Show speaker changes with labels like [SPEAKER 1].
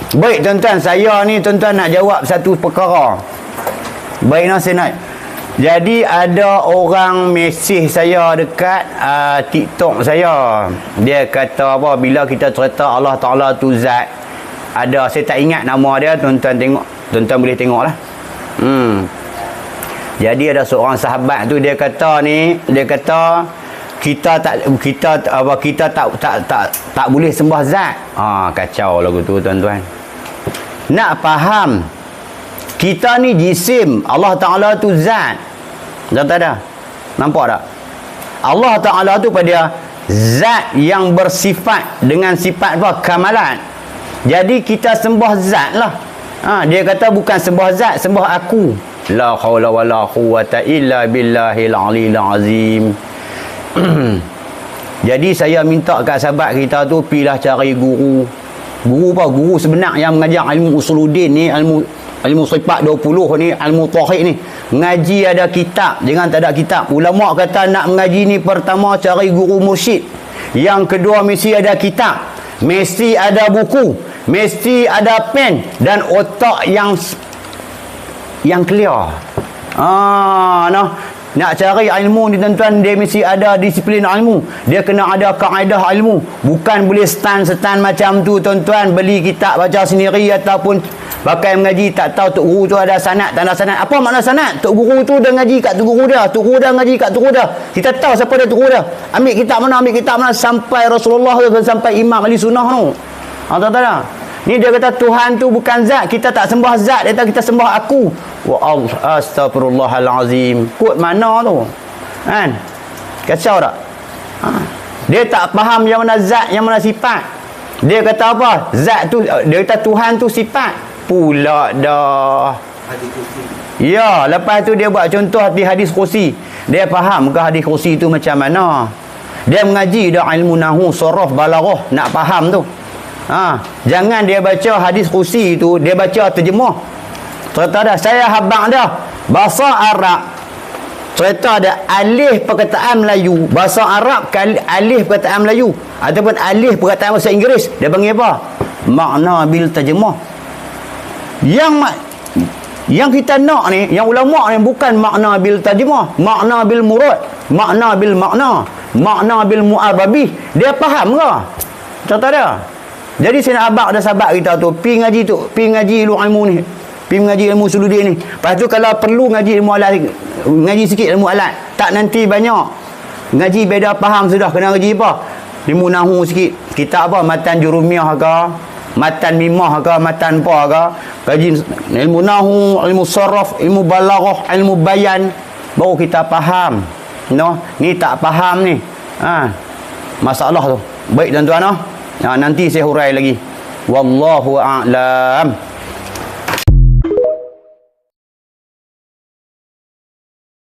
[SPEAKER 1] Baik tuan-tuan, saya ni tuan-tuan nak jawab satu perkara. Baik nah, saya nak. Jadi ada orang mesej saya dekat TikTok saya. Dia kata apa, bila kita cerita Allah Ta'ala tu zat, ada, saya tak ingat nama dia, tuan-tuan tengok, tuan-tuan boleh tengok lah. Jadi ada seorang sahabat tu, dia kata kita tak boleh sembah zat. Kacau lagu tu tuan-tuan. Nak faham, kita ni jisim, Allah Ta'ala tu zat. Dah tak ada? Nampak tak? Allah Ta'ala tu pada zat yang bersifat dengan sifat apa? Kamalat. Jadi kita sembah zat lah. Dia kata bukan sembah zat, sembah aku. La hawla wa la quwwata illa billahil aliyil azim. Jadi saya minta kat sahabat kita tu, pilah cari guru. Guru apa? Guru sebenar yang mengajar ilmu usuluddin ni, ilmu sifat 20 ni, ilmu tauhid ni. Ngaji ada kitab, jangan tak ada kitab. Ulama kata nak mengaji ni, pertama cari guru mursyid. Yang kedua mesti ada kitab, mesti ada buku, mesti ada pen dan otak yang clear. Nak cari ilmu ni tuan-tuan, dia mesti ada disiplin ilmu. Dia kena ada kaedah ilmu. Bukan boleh stand macam tu tuan-tuan, beli kitab baca sendiri ataupun pakai mengaji, tak tahu tok guru tu ada sanad, tak ada sanad. Apa makna sanad? Tok guru tu dah ngaji kat tok guru dia, tok guru dah ngaji kat tok guru dia. Kita tahu siapa dia tok guru dia. Ambil kitab mana sampai Rasulullah ke, sampai Imam ahli sunnah tu. Tak ada. Ni dia kata Tuhan tu bukan zat, kita tak sembah zat, dia kata kita sembah aku. Wa Allah, astagfirullahalazim. Kod mana tu? Kan? Kacau tak? Dia tak faham yang mana zat, yang mana sifat. Dia kata apa? Zat tu, dia kata Tuhan tu sifat. Pula dah. Ya, lepas tu dia buat contoh di hadis kursi. Dia faham ke hadis kursi tu macam mana? Dia mengaji dah ilmu nahwu, saraf, balaghah, nak faham tu. Jangan dia baca hadis kursi tu, dia baca terjemah. Cerita dah, saya habang dah bahasa Arab. Cerita ada alih perkataan Melayu, bahasa Arab alih perkataan Melayu ataupun alih perkataan bahasa Inggeris, dia panggil apa? Makna bil terjemah. Yang kita nak ni, yang ulama ni, bukan makna bil terjemah, makna bil murad, makna bil makna, makna bil mu'arabi. Dia faham ke? Cerita dia. Jadi saya nak abang ada sahabat kita tu, pi ngaji ilmu ni, pi ngaji ilmu usuluddin ni. Lepas tu kalau perlu ngaji ilmu alat, ngaji sikit ilmu alat, tak nanti banyak ngaji beda faham sudah. Kena ngaji apa? Ilmu nahwu sikit, kitab apa, matan jurumiyah ke, matan mimah ke, matan apa ke, kaji ilmu nahwu, ilmu saraf, ilmu balaghah, ilmu bayan, baru kita faham. Ni tak faham ni, masalah tu. Baik tuan-tuan, nanti saya hurai lagi. Wallahu a'lam.